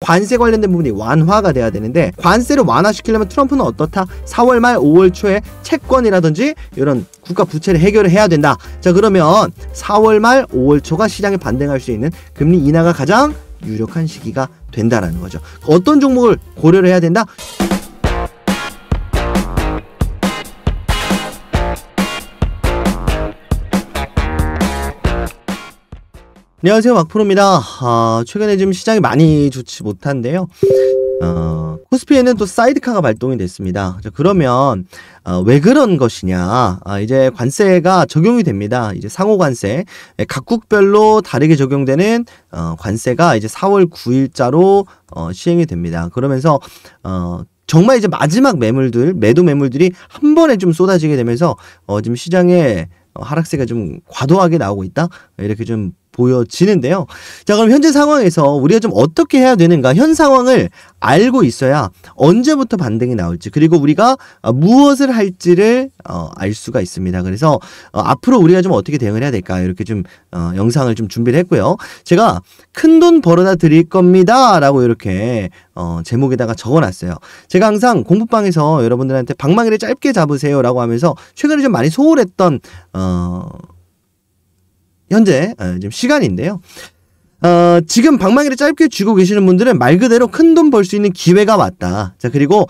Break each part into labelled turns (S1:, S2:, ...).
S1: 관세 관련된 부분이 완화가 돼야 되는데 관세를 완화시키려면 트럼프는 어떻다? 4월 말 5월 초에 채권이라든지 이런 국가 부채를 해결을 해야 된다. 자, 그러면 4월 말 5월 초가 시장에 반등할 수 있는 금리 인하가 가장 유력한 시기가 된다라는 거죠. 어떤 종목을 고려를 해야 된다? 안녕하세요, 막프로입니다. 최근에 지금 시장이 많이 좋지 못한데요. 코스피에는 또 사이드카가 발동이 됐습니다. 자, 그러면 왜 그런 것이냐? 이제 관세가 적용이 됩니다. 이제 상호 관세, 각국별로 다르게 적용되는 관세가 이제 4월 9일자로 시행이 됩니다. 그러면서 정말 이제 마지막 매도 매물들이 한 번에 좀 쏟아지게 되면서 지금 시장에 하락세가 좀 과도하게 나오고 있다, 이렇게 좀 보여지는데요. 자, 그럼 현재 상황에서 우리가 좀 어떻게 해야 되는가? 현 상황을 알고 있어야 언제부터 반등이 나올지, 그리고 우리가 무엇을 할지를 알 수가 있습니다. 그래서 앞으로 우리가 좀 어떻게 대응을 해야 될까? 이렇게 좀 영상을 좀 준비를 했고요. 제가 큰돈 벌어다 드릴 겁니다 라고 이렇게 제목에다가 적어놨어요. 제가 항상 공부방에서 여러분들한테 방망이를 짧게 잡으세요 라고 하면서 최근에 좀 많이 소홀했던 현재 지금 시간인데요. 지금 방망이를 짧게 쥐고 계시는 분들은 말 그대로 큰 돈 벌 수 있는 기회가 왔다. 자, 그리고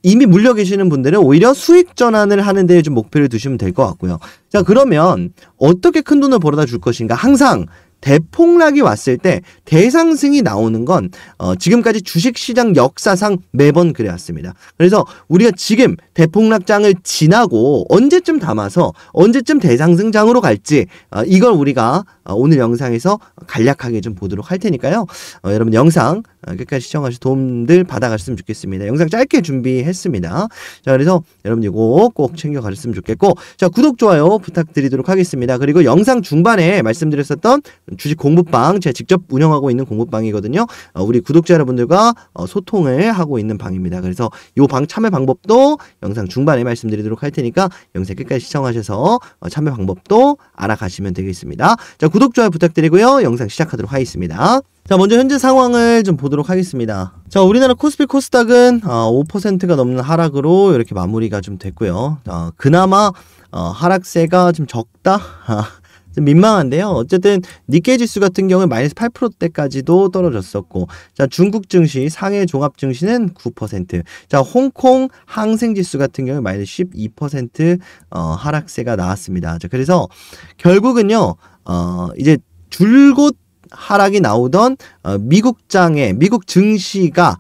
S1: 이미 물려 계시는 분들은 오히려 수익 전환을 하는 데 좀 목표를 두시면 될 것 같고요. 자, 그러면 어떻게 큰 돈을 벌어다 줄 것인가? 항상 대폭락이 왔을 때 대상승이 나오는 건 지금까지 주식시장 역사상 매번 그래왔습니다. 그래서 우리가 지금 대폭락장을 지나고 언제쯤 담아서 언제쯤 대상승장으로 갈지 이걸 우리가 오늘 영상에서 간략하게 좀 보도록 할 테니까요. 여러분 영상 끝까지 시청하셔서 도움들 받아가셨으면 좋겠습니다. 영상 짧게 준비했습니다. 자, 그래서 여러분 이거 꼭 챙겨가셨으면 좋겠고, 자, 구독, 좋아요 부탁드리도록 하겠습니다. 그리고 영상 중반에 말씀드렸었던 주식 공부방, 제가 직접 운영하고 있는 공부방이거든요. 우리 구독자 여러분들과 소통을 하고 있는 방입니다. 그래서 이 방 참여 방법도 영상 중반에 말씀드리도록 할 테니까 영상 끝까지 시청하셔서 참여 방법도 알아가시면 되겠습니다. 자, 구독, 좋아요 부탁드리고요. 영상 시작하도록 하겠습니다. 자, 먼저 현재 상황을 좀 보도록 하겠습니다. 자, 우리나라 코스피 코스닥은 5%가 넘는 하락으로 이렇게 마무리가 좀 됐고요. 그나마 하락세가 좀 적다? 좀 민망한데요. 어쨌든 니케이 지수 같은 경우는 마이너스 8%대까지도 떨어졌었고, 자, 중국 증시, 상해 종합 증시는 9%, 자, 홍콩 항생 지수 같은 경우는 마이너스 12% 하락세가 나왔습니다. 자, 그래서 결국은요, 이제 줄곧 하락이 나오던 미국 증시가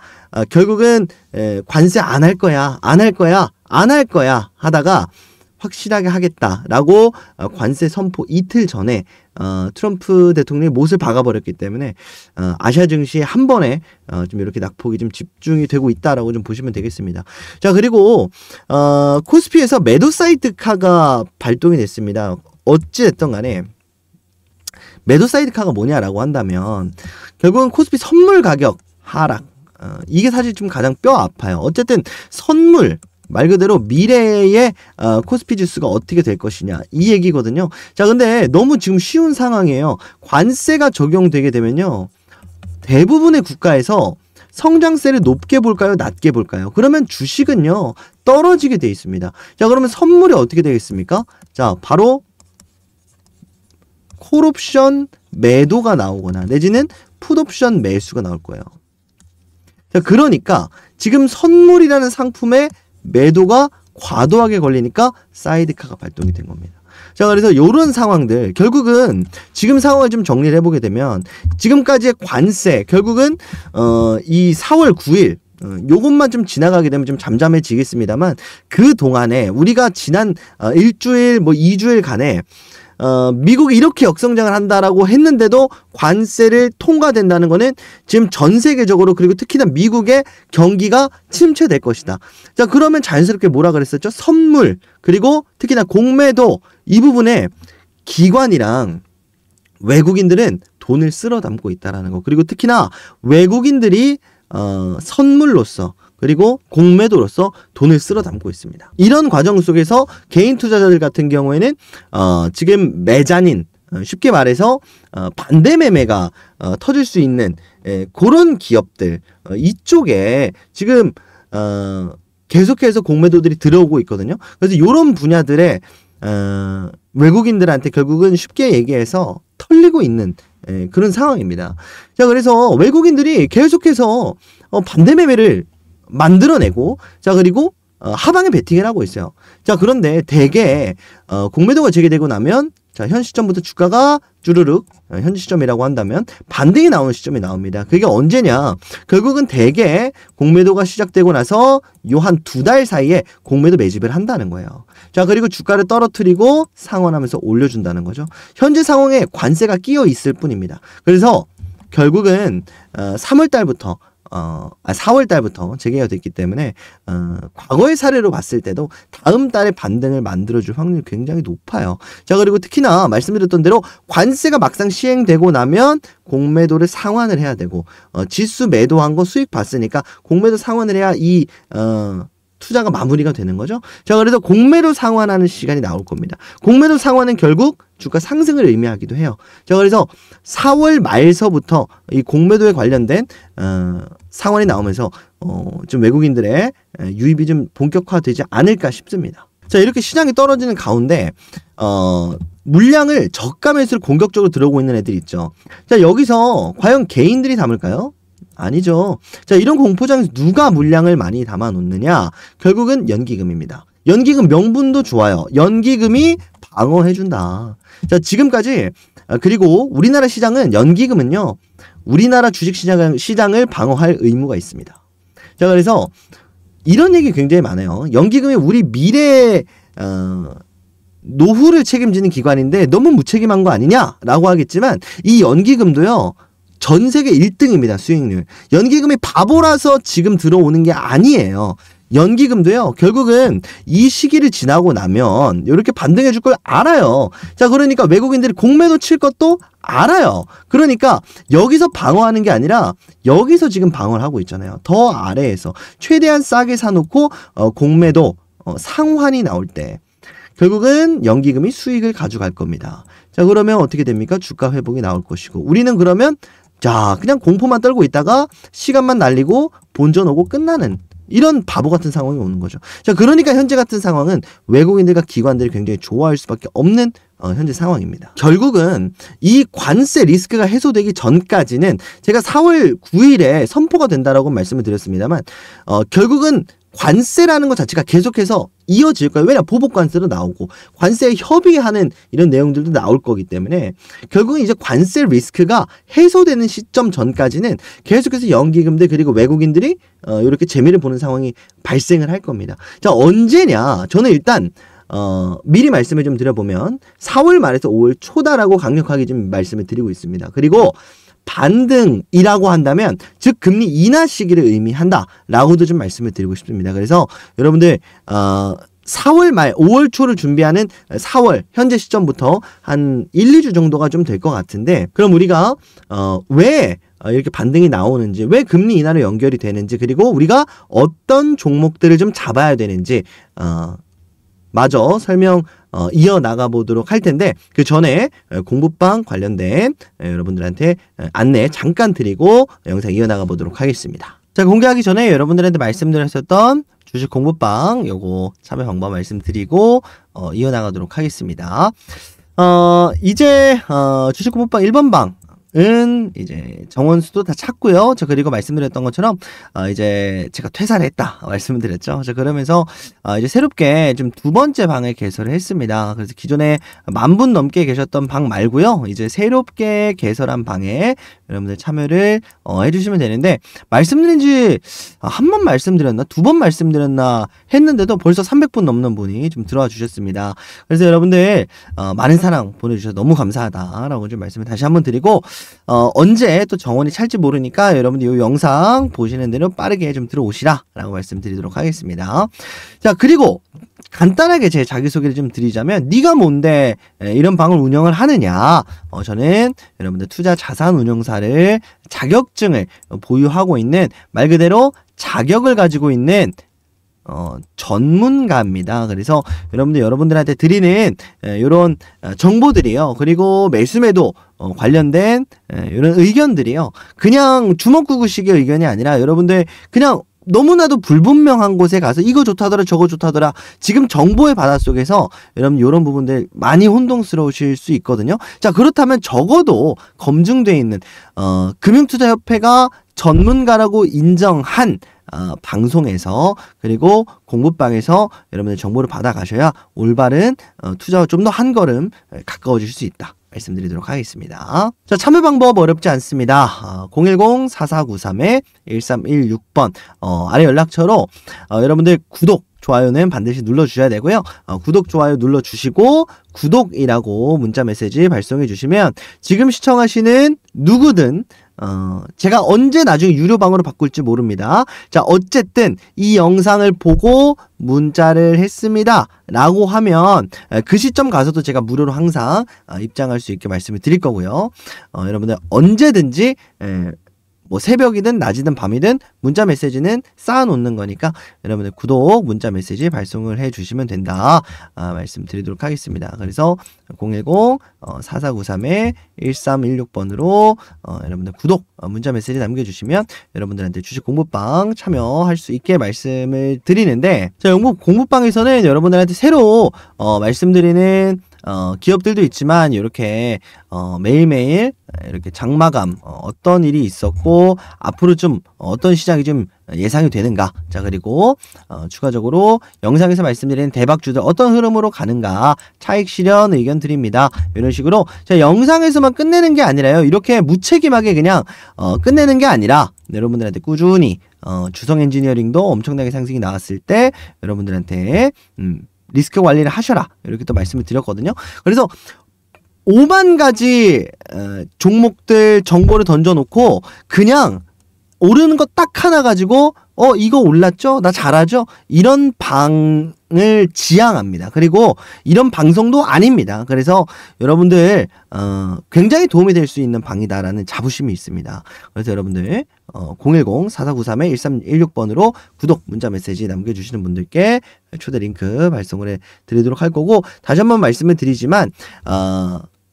S1: 결국은 관세 안 할 거야 하다가 확실하게 하겠다라고 관세 선포 이틀 전에 트럼프 대통령이 못을 박아버렸기 때문에 아시아 증시에 한 번에 좀 이렇게 낙폭이 좀 집중이 되고 있다라고 좀 보시면 되겠습니다. 자, 그리고 코스피에서 매도 사이드카가 발동이 됐습니다. 어찌됐든 간에 매도 사이드카가 뭐냐라고 한다면 결국은 코스피 선물 가격 하락, 이게 사실 좀 가장 뼈 아파요. 어쨌든 선물 말 그대로 미래의 코스피 지수가 어떻게 될 것이냐 이 얘기거든요. 자, 근데 너무 지금 쉬운 상황이에요. 관세가 적용되게 되면요, 대부분의 국가에서 성장세를 높게 볼까요, 낮게 볼까요? 그러면 주식은요 떨어지게 돼 있습니다. 자, 그러면 선물이 어떻게 되겠습니까? 자, 바로 콜옵션 매도가 나오거나 내지는 풋옵션 매수가 나올 거예요. 자, 그러니까 지금 선물이라는 상품에 매도가 과도하게 걸리니까 사이드카가 발동이 된 겁니다. 자, 그래서 이런 상황들, 결국은 지금 상황을 좀 정리를 해보게 되면 지금까지의 관세, 결국은 이 4월 9일 요것만 좀 지나가게 되면 좀 잠잠해지겠습니다만, 그 동안에 우리가 지난 일주일 뭐 2주일 간에 미국이 이렇게 역성장을 한다라고 했는데도 관세를 통과된다는 거는 지금 전 세계적으로, 그리고 특히나 미국의 경기가 침체될 것이다. 자, 그러면 자연스럽게 뭐라 그랬었죠? 선물, 그리고 특히나 공매도, 이 부분에 기관이랑 외국인들은 돈을 쓸어 담고 있다라는 거. 그리고 특히나 외국인들이 선물로서 그리고 공매도로서 돈을 쓸어 담고 있습니다. 이런 과정 속에서 개인 투자자들 같은 경우에는 지금 매자닌 쉽게 말해서 반대 매매가 터질 수 있는 그런 기업들 이쪽에 지금 계속해서 공매도들이 들어오고 있거든요. 그래서 이런 분야들에 외국인들한테 결국은 쉽게 얘기해서 털리고 있는 그런 상황입니다. 자, 그래서 외국인들이 계속해서 반대 매매를 만들어내고, 자, 그리고 하방에 베팅을 하고 있어요. 자, 그런데 대개 공매도가 재개되고 나면, 자, 현 시점부터 주가가 주르륵 현 시점이라고 한다면 반등이 나오는 시점이 나옵니다. 그게 언제냐? 결국은 대개 공매도가 시작되고 나서 요 한 2달 사이에 공매도 매집을 한다는 거예요. 자, 그리고 주가를 떨어뜨리고 상환하면서 올려준다는 거죠. 현재 상황에 관세가 끼어 있을 뿐입니다. 그래서 결국은 3월 달부터 4월 달부터 재개가 됐기 때문에 과거의 사례로 봤을 때도 다음 달에 반등을 만들어줄 확률이 굉장히 높아요. 자, 그리고 특히나 말씀드렸던 대로 관세가 막상 시행되고 나면 공매도를 상환을 해야 되고 지수 매도한 거 수익 봤으니까 공매도 상환을 해야 이 투자가 마무리가 되는 거죠. 자, 그래서 공매도 상환하는 시간이 나올 겁니다. 공매도 상환은 결국 주가 상승을 의미하기도 해요. 자, 그래서 4월 말서부터 이 공매도에 관련된 상환이 나오면서 좀 외국인들의 유입이 좀 본격화되지 않을까 싶습니다. 자, 이렇게 시장이 떨어지는 가운데 물량을 저가 매수를 공격적으로 들어오고 있는 애들이 있죠. 자, 여기서 과연 개인들이 담을까요? 아니죠. 자, 이런 공포장에서 누가 물량을 많이 담아 놓느냐? 결국은 연기금입니다. 연기금 명분도 좋아요. 연기금이 방어해준다. 자, 지금까지 그리고 우리나라 시장은 연기금은요, 우리나라 주식시장을 방어할 의무가 있습니다. 자, 그래서 이런 얘기 굉장히 많아요. 연기금이 우리 미래의 노후를 책임지는 기관인데 너무 무책임한 거 아니냐라고 하겠지만 이 연기금도요, 전 세계 1등입니다. 수익률. 연기금이 바보라서 지금 들어오는 게 아니에요. 연기금도요, 결국은 이 시기를 지나고 나면 이렇게 반등해 줄 걸 알아요. 자, 그러니까 외국인들이 공매도 칠 것도 알아요. 그러니까 여기서 방어하는 게 아니라 여기서 지금 방어를 하고 있잖아요. 더 아래에서 최대한 싸게 사놓고 공매도 상환이 나올 때 결국은 연기금이 수익을 가져갈 겁니다. 자, 그러면 어떻게 됩니까? 주가 회복이 나올 것이고, 우리는 그러면 자, 그냥 공포만 떨고 있다가 시간만 날리고 본전 오고 끝나는 이런 바보 같은 상황이 오는 거죠. 자, 그러니까 현재 같은 상황은 외국인들과 기관들이 굉장히 좋아할 수밖에 없는 현재 상황입니다. 결국은 이 관세 리스크가 해소되기 전까지는 제가 4월 9일에 선포가 된다라고 말씀을 드렸습니다만 결국은 관세라는 것 자체가 계속해서 이어질 거예요. 왜냐, 보복 관세도 나오고 관세에 협의하는 이런 내용들도 나올 거기 때문에 결국은 이제 관세 리스크가 해소되는 시점 전까지는 계속해서 연기금들 그리고 외국인들이 이렇게 재미를 보는 상황이 발생을 할 겁니다. 자, 언제냐? 저는 일단 미리 말씀을 좀 드려보면 4월 말에서 5월 초다라고 강력하게 좀 말씀을 드리고 있습니다. 그리고 반등이라고 한다면 즉 금리 인하 시기를 의미한다라고도 좀 말씀을 드리고 싶습니다. 그래서 여러분들 4월 말 5월 초를 준비하는 4월 현재 시점부터 한 1, 2주 정도가 좀 될 것 같은데, 그럼 우리가 왜 이렇게 반등이 나오는지, 왜 금리 인하로 연결이 되는지, 그리고 우리가 어떤 종목들을 좀 잡아야 되는지 마저 설명 이어나가 보도록 할 텐데, 그 전에 공부방 관련된 여러분들한테 안내 잠깐 드리고 영상 이어나가 보도록 하겠습니다. 자, 공개하기 전에 여러분들한테 말씀드렸었던 주식 공부방 요거 참여 방법 말씀드리고 이어나가도록 하겠습니다. 이제 주식 공부방 1번 방은 이제 정원수도 다 찾고요. 자, 그리고 말씀드렸던 것처럼 이제 제가 퇴사를 했다 말씀을 드렸죠. 자, 그러면서 이제 새롭게 좀 두 번째 방을 개설을 했습니다. 그래서 기존에 10,000분 넘게 계셨던 방 말고요, 이제 새롭게 개설한 방에 여러분들 참여를 해주시면 되는데, 말씀드린 지 한 번 말씀드렸나 두 번 말씀드렸나 했는데도 벌써 300분 넘는 분이 좀 들어와 주셨습니다. 그래서 여러분들 많은 사랑 보내주셔서 너무 감사하다라고 좀 말씀을 다시 한번 드리고, 언제 또 정원이 찰지 모르니까 여러분들 이 영상 보시는 대로 빠르게 좀 들어오시라 라고 말씀드리도록 하겠습니다. 자, 그리고 간단하게 제 자기소개를 좀 드리자면, 네가 뭔데 이런 방을 운영을 하느냐, 저는 여러분들 투자 자산 운용사를 자격증을 보유하고 있는, 말 그대로 자격을 가지고 있는 전문가입니다. 그래서 여러분들한테 드리는 이런 정보들이요. 그리고 매수매도 관련된 이런 의견들이요. 그냥 주먹구구식의 의견이 아니라 여러분들 그냥 너무나도 불분명한 곳에 가서 이거 좋다더라 저거 좋다더라 지금 정보의 바닷속에서 여러분 이런 부분들 많이 혼동스러우실 수 있거든요. 자, 그렇다면 적어도 검증되어 있는 금융투자협회가 전문가라고 인정한 방송에서 그리고 공부방에서 여러분들 정보를 받아가셔야 올바른 투자와 좀 더 한 걸음 가까워질 수 있다 말씀드리도록 하겠습니다. 자, 참여 방법 어렵지 않습니다. 010-4493-1316번 아래 연락처로 여러분들 구독, 좋아요는 반드시 눌러주셔야 되고요. 구독, 좋아요 눌러주시고 구독이라고 문자 메시지 발송해 주시면 지금 시청하시는 누구든 제가 언제 나중에 유료방으로 바꿀지 모릅니다. 자, 어쨌든 이 영상을 보고 문자를 했습니다 라고 하면 그 시점 가서도 제가 무료로 항상 입장할 수 있게 말씀을 드릴 거고요. 여러분들 언제든지 뭐 새벽이든 낮이든 밤이든 문자 메시지는 쌓아놓는 거니까 여러분들 구독 문자 메시지 발송을 해주시면 된다 말씀드리도록 하겠습니다. 그래서 010-4493-1316번으로 여러분들 구독 문자 메시지 남겨주시면 여러분들한테 주식 공부방 참여할 수 있게 말씀을 드리는데, 자, 공부방에서는 여러분들한테 새로 말씀드리는 기업들도 있지만 이렇게 매일매일 이렇게 장마감 어떤 일이 있었고 앞으로 좀 어떤 시장이 좀 예상이 되는가, 자, 그리고 추가적으로 영상에서 말씀드리는 대박주들 어떤 흐름으로 가는가 차익 실현 의견 드립니다. 이런 식으로 자, 영상에서만 끝내는 게 아니라요, 이렇게 무책임하게 그냥 끝내는 게 아니라 여러분들한테 꾸준히 주성 엔지니어링도 엄청나게 상승이 나왔을 때 여러분들한테 리스크 관리를 하셔라 이렇게 또 말씀을 드렸거든요. 그래서 5만 가지 종목들 정보를 던져놓고 그냥 오르는 거 딱 하나 가지고 이거 올랐죠? 나 잘하죠? 이런 방을 지향합니다. 그리고 이런 방송도 아닙니다. 그래서 여러분들 굉장히 도움이 될 수 있는 방이다라는 자부심이 있습니다. 그래서 여러분들 010-4493-1316번으로 구독 문자 메시지 남겨주시는 분들께 초대 링크 발송을 해드리도록 할 거고, 다시 한번 말씀을 드리지만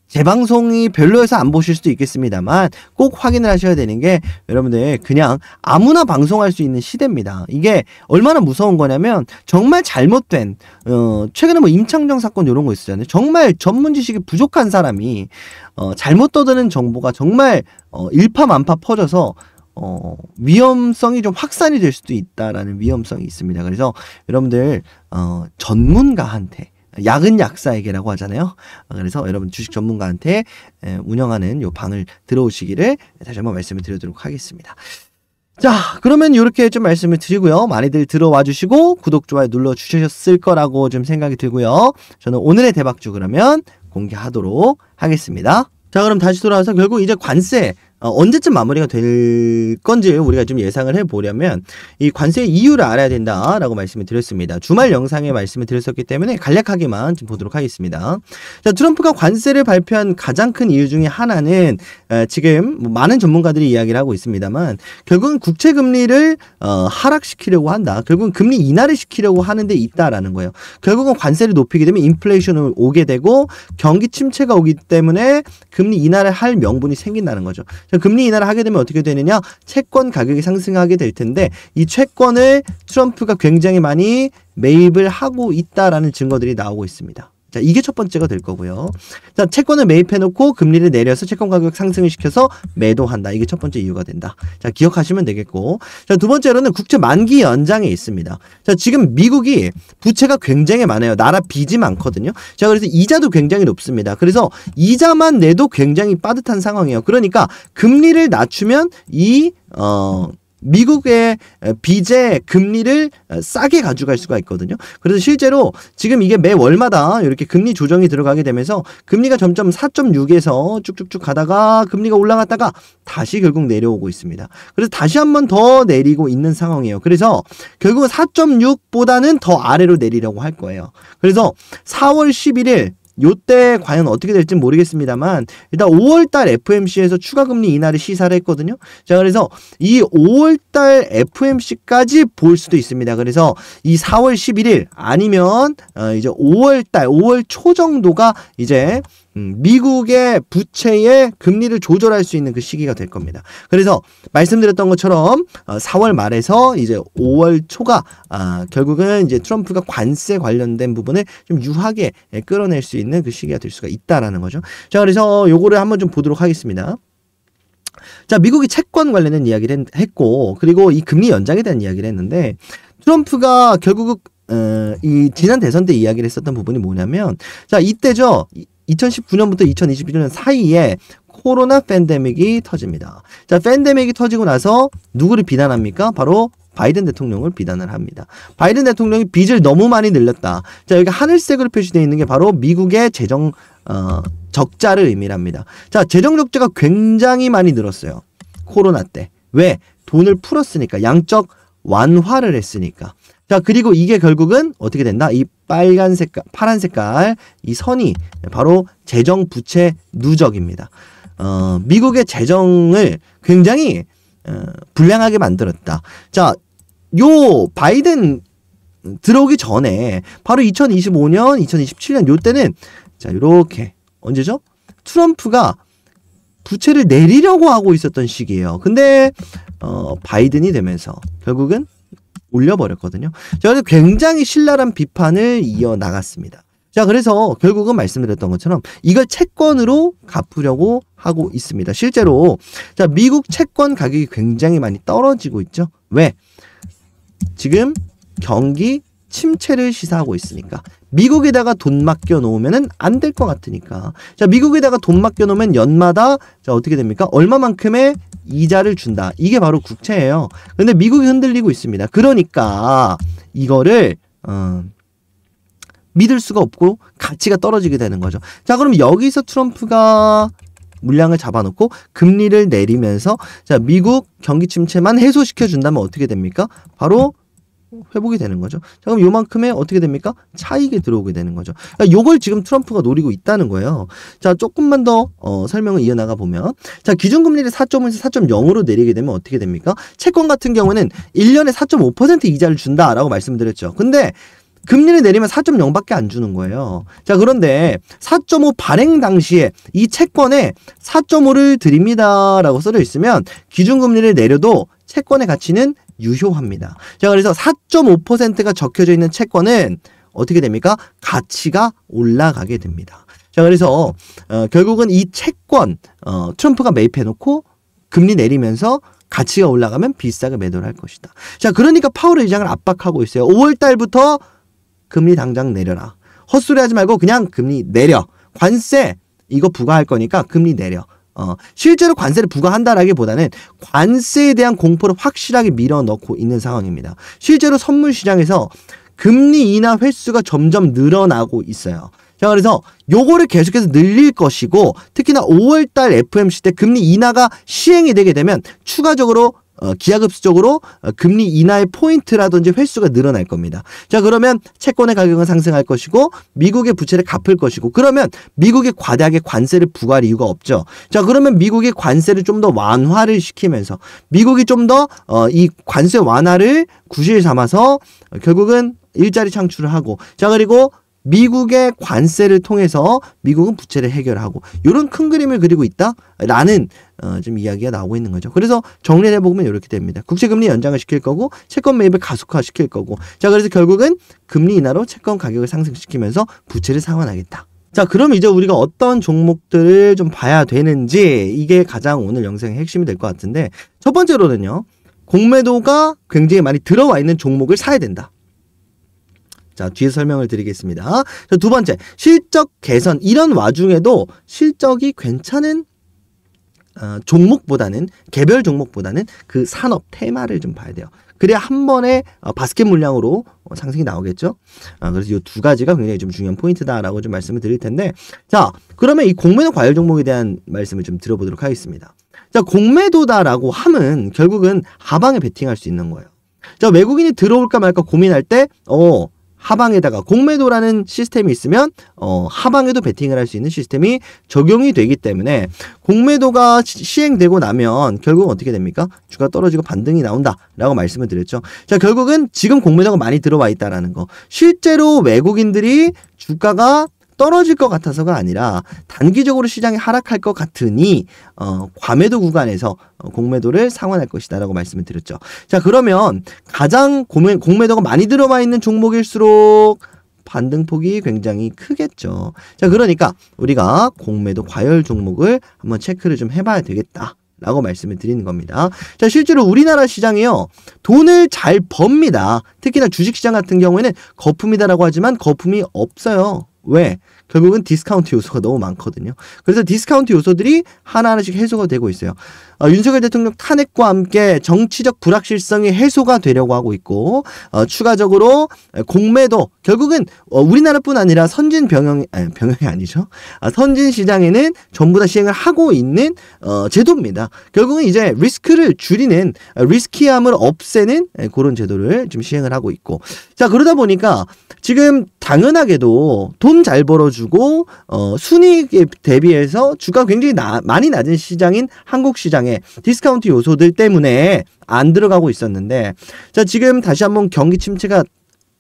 S1: 제 방송이 별로여서 안 보실 수도 있겠습니다만 꼭 확인을 하셔야 되는 게 여러분들 그냥 아무나 방송할 수 있는 시대입니다. 이게 얼마나 무서운 거냐면 정말 잘못된 최근에 뭐 임창정 사건 이런 거 있었잖아요. 정말 전문 지식이 부족한 사람이 잘못 떠드는 정보가 정말 일파만파 퍼져서 위험성이 좀 확산이 될 수도 있다라는 위험성이 있습니다. 그래서 여러분들 전문가한테, 약은 약사에게라고 하잖아요. 그래서 여러분 주식 전문가한테 운영하는 요 방을 들어오시기를 다시 한번 말씀을 드리도록 하겠습니다. 자, 그러면 이렇게 좀 말씀을 드리고요. 많이들 들어와 주시고 구독, 좋아요 눌러 주셨을 거라고 좀 생각이 들고요. 저는 오늘의 대박주 그러면 공개하도록 하겠습니다. 자, 그럼 다시 돌아와서 결국 이제 관세 언제쯤 마무리가 될 건지 우리가 좀 예상을 해보려면 이 관세의 이유를 알아야 된다라고 말씀을 드렸습니다. 주말 영상에 말씀을 드렸었기 때문에 간략하게만 좀 보도록 하겠습니다. 자, 트럼프가 관세를 발표한 가장 큰 이유 중에 하나는 지금 많은 전문가들이 이야기를 하고 있습니다만 결국은 국채금리를 하락시키려고 한다. 결국은 금리 인하를 시키려고 하는 데 있다라는 거예요. 결국은 관세를 높이게 되면 인플레이션을 오게 되고 경기 침체가 오기 때문에 금리 인하를 할 명분이 생긴다는 거죠. 금리 인하를 하게 되면 어떻게 되느냐, 채권 가격이 상승하게 될 텐데 이 채권을 트럼프가 굉장히 많이 매입을 하고 있다라는 증거들이 나오고 있습니다. 자, 이게 첫 번째가 될 거고요. 자, 채권을 매입해놓고 금리를 내려서 채권 가격 상승을 시켜서 매도한다. 이게 첫 번째 이유가 된다. 자, 기억하시면 되겠고. 자, 두 번째로는 국채 만기 연장에 있습니다. 자, 지금 미국이 부채가 굉장히 많아요. 나라 빚이 많거든요. 자, 그래서 이자도 굉장히 높습니다. 그래서 이자만 내도 굉장히 빠듯한 상황이에요. 그러니까 금리를 낮추면 미국의 빚의 금리를 싸게 가져갈 수가 있거든요. 그래서 실제로 지금 이게 매 월마다 이렇게 금리 조정이 들어가게 되면서 금리가 점점 4.6에서 쭉쭉쭉 가다가 금리가 올라갔다가 다시 결국 내려오고 있습니다. 그래서 다시 한 번 더 내리고 있는 상황이에요. 그래서 결국은 4.6보다는 더 아래로 내리려고 할 거예요. 그래서 4월 11일 요때 과연 어떻게 될지 모르겠습니다만 일단 5월달 FMC에서 추가 금리 인하를 시사를 했거든요. 자, 그래서 이 5월달 FMC까지 볼 수도 있습니다. 그래서 이 4월 11일 아니면 이제 5월 초 정도가 이제 미국의 부채의 금리를 조절할 수 있는 그 시기가 될 겁니다. 그래서 말씀드렸던 것처럼 4월 말에서 이제 5월 초가 결국은 이제 트럼프가 관세 관련된 부분을 좀 유하게 끌어낼 수 있는 그 시기가 될 수가 있다라는 거죠. 자, 그래서 요거를 한번 좀 보도록 하겠습니다. 자, 미국이 채권 관련된 이야기를 했고, 그리고 이 금리 연장에 대한 이야기를 했는데, 트럼프가 결국 이 지난 대선 때 이야기를 했었던 부분이 뭐냐면, 자, 이때죠. 2019년부터 2021년 사이에 코로나 팬데믹이 터집니다. 자, 팬데믹이 터지고 나서 누구를 비난합니까? 바로 바이든 대통령을 비난을 합니다. 바이든 대통령이 빚을 너무 많이 늘렸다. 자, 여기 하늘색으로 표시되어 있는 게 바로 미국의 재정 적자를 의미합니다. 자, 재정 적자가 굉장히 많이 늘었어요. 코로나 때. 왜? 돈을 풀었으니까. 양적 완화를 했으니까. 자, 그리고 이게 결국은 어떻게 된다? 이 빨간 색깔, 파란 색깔, 이 선이 바로 재정 부채 누적입니다. 미국의 재정을 굉장히 불량하게 만들었다. 자, 요 바이든 들어오기 전에 바로 2025년, 2027년 요때는 자, 요렇게 언제죠? 트럼프가 부채를 내리려고 하고 있었던 시기예요. 근데 바이든이 되면서 결국은 올려버렸거든요. 자, 그래서 굉장히 신랄한 비판을 이어나갔습니다. 자, 그래서 결국은 말씀드렸던 것처럼 이걸 채권으로 갚으려고 하고 있습니다. 실제로 자, 미국 채권 가격이 굉장히 많이 떨어지고 있죠. 왜? 지금 경기 침체를 시사하고 있으니까. 미국에다가 돈 맡겨 놓으면은 안 될 것 같으니까. 자, 미국에다가 돈 맡겨 놓으면 연마다 자, 어떻게 됩니까? 얼마만큼의 이자를 준다. 이게 바로 국채예요. 근데 미국이 흔들리고 있습니다. 그러니까 이거를 믿을 수가 없고 가치가 떨어지게 되는 거죠. 자, 그럼 여기서 트럼프가 물량을 잡아놓고 금리를 내리면서 자, 미국 경기 침체만 해소시켜 준다면 어떻게 됩니까? 바로 회복이 되는 거죠. 자, 그럼 요만큼의 어떻게 됩니까? 차익이 들어오게 되는 거죠. 그러니까 요걸 지금 트럼프가 노리고 있다는 거예요. 자, 조금만 더 설명을 이어나가 보면 자, 기준금리를 4.5에서 4.0으로 내리게 되면 어떻게 됩니까? 채권 같은 경우는 1년에 4.5% 이자를 준다라고 말씀드렸죠. 근데 금리를 내리면 4.0밖에 안 주는 거예요. 자, 그런데 4.5 발행 당시에 이 채권에 4.5를 드립니다라고 써져 있으면 기준금리를 내려도 채권의 가치는 유효합니다. 자, 그래서 4.5%가 적혀져 있는 채권은 어떻게 됩니까? 가치가 올라가게 됩니다. 자, 그래서 결국은 이 채권 트럼프가 매입해놓고 금리 내리면서 가치가 올라가면 비싸게 매도를 할 것이다. 자, 그러니까 파월 의장을 압박하고 있어요. 5월 달부터 금리 당장 내려라. 헛소리 하지 말고 그냥 금리 내려. 관세 이거 부과할 거니까 금리 내려. 실제로 관세를 부과한다라기보다는 관세에 대한 공포를 확실하게 밀어넣고 있는 상황입니다. 실제로 선물 시장에서 금리 인하 횟수가 점점 늘어나고 있어요. 자, 그래서 요거를 계속해서 늘릴 것이고 특히나 5월달 FMC 때 금리 인하가 시행이 되게 되면 추가적으로 기하급수적으로 금리 인하의 포인트라든지 횟수가 늘어날 겁니다. 자, 그러면 채권의 가격은 상승할 것이고 미국의 부채를 갚을 것이고 그러면 미국이 과다하게 관세를 부과할 이유가 없죠. 자, 그러면 미국이 관세를 좀 더 완화를 시키면서 미국이 좀 더 이 관세 완화를 구실 삼아서 결국은 일자리 창출을 하고 자, 그리고 미국의 관세를 통해서 미국은 부채를 해결하고 이런 큰 그림을 그리고 있다라는 좀 이야기가 나오고 있는 거죠. 그래서 정리를 해보면 이렇게 됩니다. 국채금리 연장을 시킬 거고 채권 매입을 가속화시킬 거고 자, 그래서 결국은 금리 인하로 채권 가격을 상승시키면서 부채를 상환하겠다. 자, 그럼 이제 우리가 어떤 종목들을 좀 봐야 되는지 이게 가장 오늘 영상의 핵심이 될 것 같은데 첫 번째로는요. 공매도가 굉장히 많이 들어와 있는 종목을 사야 된다. 자, 뒤에 설명을 드리겠습니다. 자, 두 번째, 실적 개선. 이런 와중에도 실적이 괜찮은 종목보다는 개별 종목보다는 그 산업 테마를 좀 봐야 돼요. 그래야 한 번에 바스켓 물량으로 상승이 나오겠죠. 그래서 이 두 가지가 굉장히 좀 중요한 포인트다라고 좀 말씀을 드릴 텐데 자, 그러면 이 공매도 과열 종목에 대한 말씀을 좀 들어보도록 하겠습니다. 자, 공매도다라고 함은 결국은 하방에 베팅할 수 있는 거예요. 자, 외국인이 들어올까 말까 고민할 때 하방에다가 공매도라는 시스템이 있으면 하방에도 베팅을 할 수 있는 시스템이 적용이 되기 때문에 공매도가 시행되고 나면 결국은 어떻게 됩니까? 주가 떨어지고 반등이 나온다라고 말씀을 드렸죠. 자, 결국은 지금 공매도가 많이 들어와 있다라는 거. 실제로 외국인들이 주가가 떨어질 것 같아서가 아니라 단기적으로 시장이 하락할 것 같으니 과매도 구간에서 공매도를 상환할 것이다 라고 말씀을 드렸죠. 자, 그러면 가장 공매도가 많이 들어와 있는 종목일수록 반등폭이 굉장히 크겠죠. 자, 그러니까 우리가 공매도 과열 종목을 한번 체크를 좀 해봐야 되겠다 라고 말씀을 드리는 겁니다. 자, 실제로 우리나라 시장이요, 돈을 잘 법니다. 특히나 주식시장 같은 경우에는 거품이다라고 하지만 거품이 없어요. 왜? 결국은 디스카운트 요소가 너무 많거든요. 그래서 디스카운트 요소들이 하나하나씩 해소가 되고 있어요. 윤석열 대통령 탄핵과 함께 정치적 불확실성이 해소가 되려고 하고 있고, 추가적으로 공매도, 결국은 우리나라뿐 아니라 병영이 아니죠. 선진 시장에는 전부 다 시행을 하고 있는 제도입니다. 결국은 이제 리스크를 줄이는, 리스키함을 없애는 그런 제도를 좀 시행을 하고 있고, 자, 그러다 보니까 지금 당연하게도 돈 잘 벌어주고 순이익에 대비해서 주가가 굉장히 많이 낮은 시장인 한국 시장에 디스카운트 요소들 때문에 안 들어가고 있었는데, 자, 지금 다시 한번 경기 침체가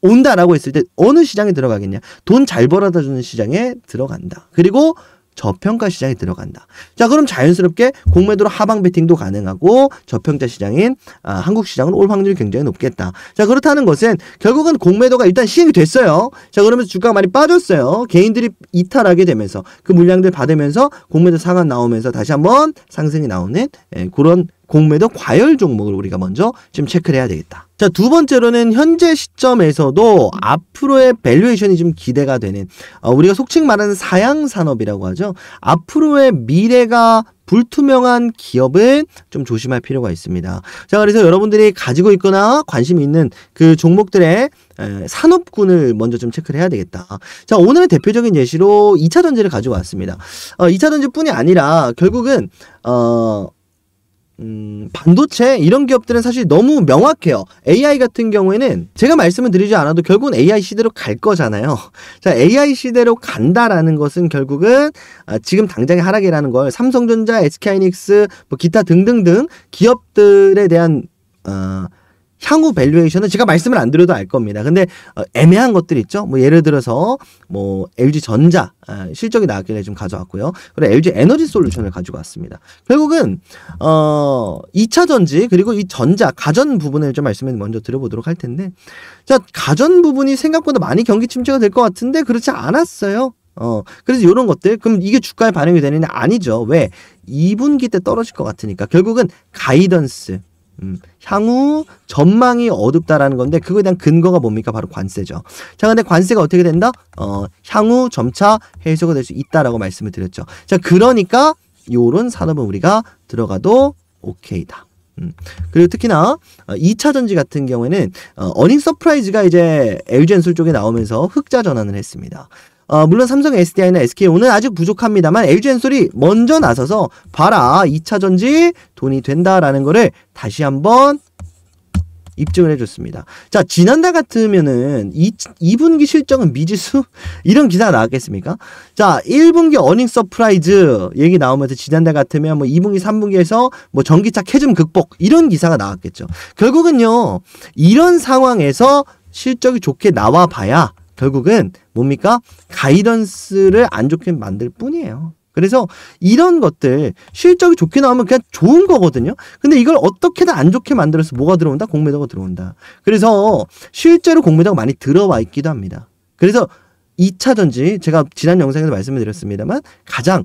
S1: 온다라고 했을 때 어느 시장에 들어가겠냐? 돈 잘 벌어다 주는 시장에 들어간다. 그리고 저평가 시장에 들어간다. 자, 그럼 자연스럽게 공매도로 하방 베팅도 가능하고 저평가 시장인 한국 시장은 올 확률이 굉장히 높겠다. 자, 그렇다는 것은 결국은 공매도가 일단 시행이 됐어요. 자, 그러면서 주가가 많이 빠졌어요. 개인들이 이탈하게 되면서 그 물량들 받으면서 공매도 상한 나오면서 다시 한번 상승이 나오는 그런 공매도 과열 종목을 우리가 먼저 지금 체크를 해야 되겠다. 자, 두 번째로는 현재 시점에서도 앞으로의 밸류에이션이 좀 기대가 되는, 우리가 속칭 말하는 사양산업이라고 하죠. 앞으로의 미래가 불투명한 기업은 좀 조심할 필요가 있습니다. 자, 그래서 여러분들이 가지고 있거나 관심이 있는 그 종목들의 산업군을 먼저 좀 체크를 해야 되겠다. 자, 오늘의 대표적인 예시로 2차 전지를 가지고 왔습니다. 2차 전지뿐이 아니라 결국은 반도체 이런 기업들은 사실 너무 명확해요. AI 같은 경우에는 제가 말씀을 드리지 않아도 결국은 AI 시대로 갈 거잖아요. 자, AI 시대로 간다라는 것은 결국은 지금 당장의 하락이라는 걸 삼성전자, SK하이닉스, 뭐 기타 등등등 기업들에 대한 향후 밸류에이션은 제가 말씀을 안 드려도 알 겁니다. 근데 애매한 것들 있죠. 뭐 예를 들어서 뭐 LG전자 실적이 나왔길래 좀 가져왔고요. 그리고 LG 에너지 솔루션을 가지고 왔습니다. 결국은 2차 전지 그리고 이 전자 가전 부분을 좀 말씀을 먼저 드려보도록 할 텐데, 자, 가전 부분이 생각보다 많이 경기 침체가 될 것 같은데 그렇지 않았어요. 그래서 이런 것들, 그럼 이게 주가에 반영이 되느냐? 아니죠. 왜? 2분기 때 떨어질 것 같으니까. 결국은 가이던스, 향후 전망이 어둡다라는 건데 그거에 대한 근거가 뭡니까? 바로 관세죠. 자, 근데 관세가 어떻게 된다? 향후 점차 해소가 될 수 있다라고 말씀을 드렸죠. 자, 그러니까 요런 산업은 우리가 들어가도 오케이다. 그리고 특히나 2차 전지 같은 경우에는 어닝 서프라이즈가 이제 LG엔솔 쪽에 나오면서 흑자 전환을 했습니다. 물론 삼성 SDI나 SK온은 아직 부족합니다만 LG엔솔이 먼저 나서서 봐라, 2차 전지 돈이 된다라는 거를 다시 한번 입증을 해줬습니다. 자, 지난달 같으면은 2분기 실적은 미지수? 이런 기사가 나왔겠습니까? 자, 1분기 어닝 서프라이즈 얘기 나오면서 지난달 같으면 뭐 2분기, 3분기에서 뭐 전기차 캐즘 극복 이런 기사가 나왔겠죠. 결국은요, 이런 상황에서 실적이 좋게 나와 봐야 결국은 뭡니까? 가이던스를 안 좋게 만들 뿐이에요. 그래서 이런 것들 실적이 좋게 나오면 그냥 좋은 거거든요. 근데 이걸 어떻게든 안 좋게 만들어서 뭐가 들어온다? 공매도가 들어온다. 그래서 실제로 공매도가 많이 들어와 있기도 합니다. 그래서 2차 전지, 제가 지난 영상에서 말씀을 드렸습니다만 가장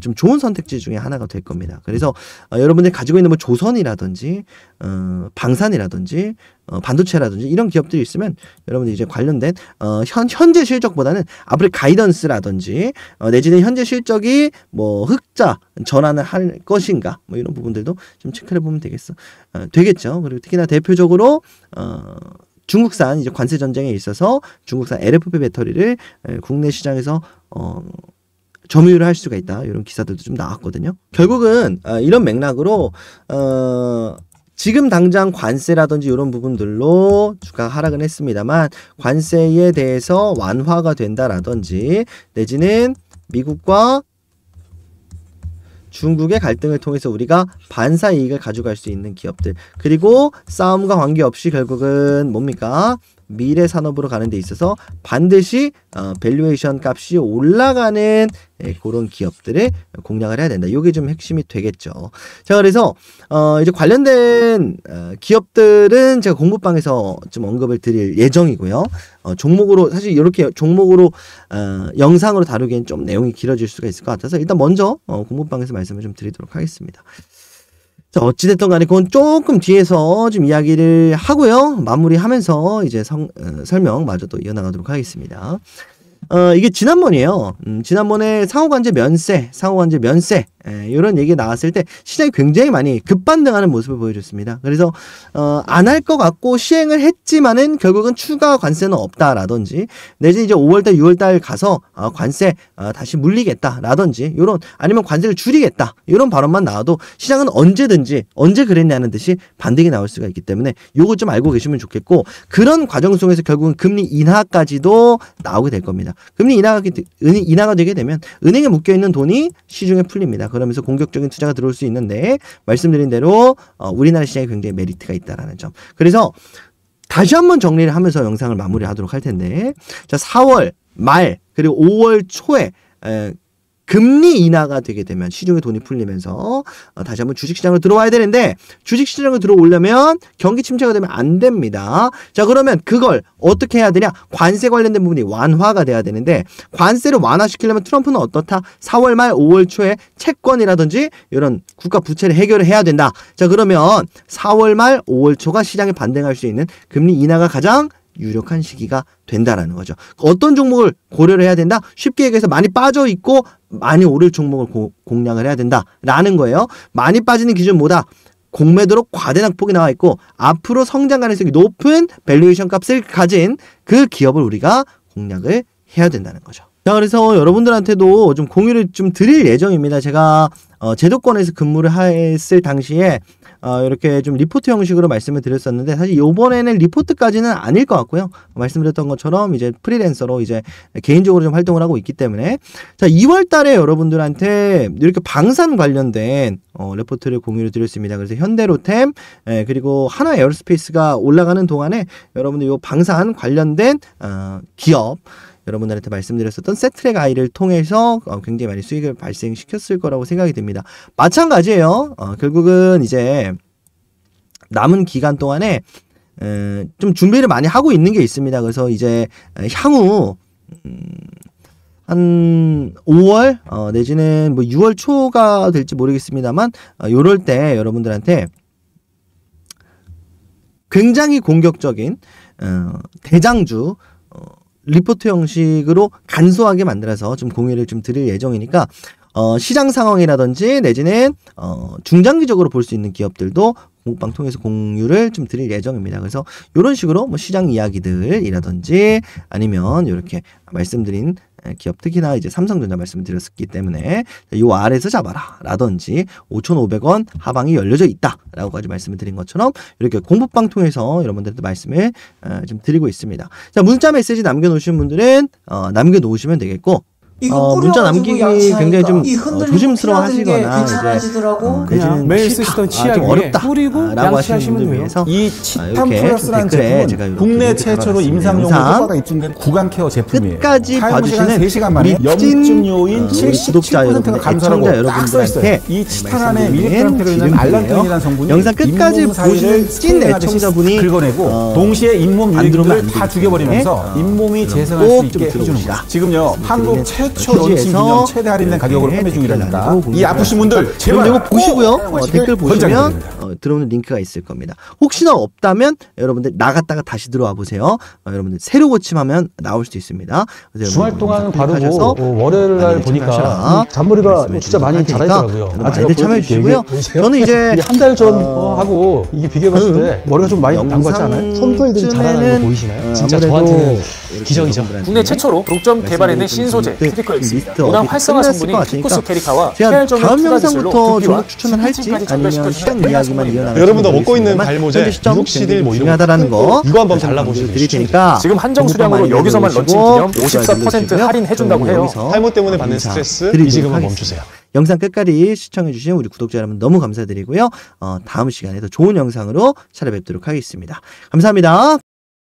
S1: 좀 좋은 선택지 중에 하나가 될 겁니다. 그래서 여러분들이 가지고 있는 뭐 조선이라든지 방산이라든지 반도체라든지 이런 기업들이 있으면 여러분들이 이제 관련된 현재 실적보다는 앞으로 가이던스라든지 내지는 현재 실적이 뭐 흑자 전환을 할 것인가 뭐 이런 부분들도 좀 체크를 해보면 되겠죠. 그리고 특히나 대표적으로 중국산 이제 관세 전쟁에 있어서 중국산 LFP 배터리를 국내 시장에서 점유를 할 수가 있다. 이런 기사들도 좀 나왔거든요. 결국은 이런 맥락으로 지금 당장 관세라든지 이런 부분들로 주가가 하락은 했습니다만 관세에 대해서 완화가 된다라든지 내지는 미국과 중국의 갈등을 통해서 우리가 반사 이익을 가져갈 수 있는 기업들, 그리고 싸움과 관계없이 결국은 뭡니까? 미래 산업으로 가는 데 있어서 반드시 밸류에이션 값이 올라가는 그런 기업들을 공략을 해야 된다. 이게 좀 핵심이 되겠죠. 자, 그래서 이제 관련된 기업들은 제가 공부방에서 좀 언급을 드릴 예정이고요. 종목으로 사실 이렇게 종목으로 영상으로 다루기엔 좀 내용이 길어질 수가 있을 것 같아서 일단 먼저 공부방에서 말씀을 좀 드리도록 하겠습니다. 자, 어찌됐든 간에 그건 조금 뒤에서 좀 이야기를 하고요. 마무리하면서 이제 설명마저도 이어나가도록 하겠습니다. 이게 지난번이에요. 지난번에 상호관제 면세, 이런 얘기 나왔을 때 시장이 굉장히 많이 급반등하는 모습을 보여줬습니다. 그래서 안 할 것 같고 시행을 했지만은 결국은 추가 관세는 없다라든지 내지 이제 5월달, 6월달 가서 관세 다시 물리겠다라든지 이런 아니면 관세를 줄이겠다 이런 발언만 나와도 시장은 언제든지 언제 그랬냐는 듯이 반등이 나올 수가 있기 때문에 요거 좀 알고 계시면 좋겠고 그런 과정 속에서 결국은 금리 인하까지도 나오게 될 겁니다. 금리 인하가 되게 되면 은행에 묶여있는 돈이 시중에 풀립니다. 그러면서 공격적인 투자가 들어올 수 있는데 말씀드린 대로 우리나라 시장에 굉장히 메리트가 있다라는 점. 그래서 다시 한번 정리를 하면서 영상을 마무리하도록 할 텐데 자 4월 말 그리고 5월 초에 금리 인하가 되게 되면 시중에 돈이 풀리면서 다시 한번 주식시장으로 들어와야 되는데 주식시장으로 들어오려면 경기 침체가 되면 안 됩니다. 자 그러면 그걸 어떻게 해야 되냐? 관세 관련된 부분이 완화가 돼야 되는데 관세를 완화시키려면 트럼프는 어떻다? 4월 말 5월 초에 채권이라든지 이런 국가 부채를 해결을 해야 된다. 자 그러면 4월 말 5월 초가 시장에 반등할 수 있는 금리 인하가 가장 유력한 시기가 된다라는 거죠. 어떤 종목을 고려를 해야 된다? 쉽게 얘기해서 많이 빠져 있고 많이 오를 종목을 공략을 해야 된다라는 거예요. 많이 빠지는 기준 뭐다? 공매도로 과대낙폭이 나와 있고 앞으로 성장 가능성이 높은 밸류에이션 값을 가진 그 기업을 우리가 공략을 해야 된다는 거죠. 자, 그래서 여러분들한테도 좀 공유를 좀 드릴 예정입니다. 제가 제도권에서 근무를 했을 당시에 이렇게 좀 리포트 형식으로 말씀을 드렸었는데 사실 요번에는 리포트까지는 아닐 것 같고요. 말씀드렸던 것처럼 이제 프리랜서로 이제 개인적으로 좀 활동을 하고 있기 때문에 자 2월 달에 여러분들한테 이렇게 방산 관련된 레포트를 공유를 드렸습니다. 그래서 현대로템 그리고 하나 에어로스페이스가 올라가는 동안에 여러분들 요 방산 관련된 기업 여러분들한테 말씀드렸었던 세트랙 아이를 통해서 굉장히 많이 수익을 발생시켰을 거라고 생각이 듭니다. 마찬가지예요. 결국은 이제 남은 기간 동안에 좀 준비를 많이 하고 있는 게 있습니다. 그래서 이제 향후 한 5월 내지는 뭐 6월 초가 될지 모르겠습니다만 요럴 때 여러분들한테 굉장히 공격적인 대장주 리포트 형식으로 간소하게 만들어서 좀 공유를 좀 드릴 예정이니까 시장 상황이라든지 내지는 중장기적으로 볼 수 있는 기업들도 공부방 통해서 공유를 좀 드릴 예정입니다. 그래서 이런 식으로 뭐 시장 이야기들이라든지 아니면 이렇게 말씀드린 기업 특히나 이제 삼성전자 말씀드렸기 때문에 요 아래에서 잡아라 라든지 5,500원 하방이 열려져 있다 라고까지 말씀을 드린 것처럼 이렇게 공부방 통해서 여러분들한테 말씀을 좀 드리고 있습니다. 자 문자 메시지 남겨놓으신 분들은 남겨놓으시면 되겠고 문자 남기기 굉장히 좀 조심스러워 하시거나
S2: 그냥 매일 쓰시던 치약에
S1: 좀 어렵다
S2: 뿌리고
S1: 라고 하시는 분들 위해서
S2: 이 치탄 플러스라는 제품은 국내 최초로 임상용으로 효과가 입증된 구강 케어 제품이에요.
S1: 끝까지 봐주시는
S2: 3시간 만에 염증 요인 77%가 감소하고 딱 써있어요. 이 치탄 안에 미니페람페로 있는 알란토인이라는 성분이
S1: 영상 끝까지 보시는 찐 애청자분이
S2: 긁어내고 동시에 잇몸 유익들을 다 죽여버리면서 잇몸이 재생할 수 있게 해주는 거야. 지금요 한국 최초 런칭 기념 최대 할인된 가격으로 판매 중이라니까 이 아프신 분들 제발
S1: 이거 보시고요. 댓글 보시면 들어오는 링크가 있을 겁니다. 혹시나 없다면 여러분들 나갔다가 다시 들어와 보세요. 여러분들 새로 고침하면 나올 수도 있습니다.
S3: 주말 동안 바르고 월요일 날 보니까 잔머리가 진짜 많이 자라있더라고요.
S1: 많이들 참여해 주시고요. 저는 이제
S3: 한 달 전 하고 이게 비교해봤을 때 머리가 좀 많이 난 것 같지 않아요? 손톱들이 자라는 거 보이시나요? 진짜 저한테는 기적이죠.
S4: 국내 최초로 독점 개발해낸 신소재 트리컬스 문화 활성화 성분인 피쿠스 캐리카와
S1: 제가 다음 영상부터 종목 추천을 할지 아니면 시장 이야기만
S3: 여러분도 먹고 있는 발모제 유혹시딜 뭐
S1: 중요하다라는 거
S3: 이거 한번 잘라보시면
S1: 드릴 테니까
S4: 지금 한정 수량으로 여기서만 런칭 기념 54% 할인해준다고 해요.
S3: 탈모 때문에 받는 스트레스 이 지금은 멈추세요.
S1: 영상 끝까지 시청해주신 우리 구독자 여러분 너무 감사드리고요. 다음 시간에 더 좋은 영상으로 찾아뵙도록 하겠습니다. 감사합니다.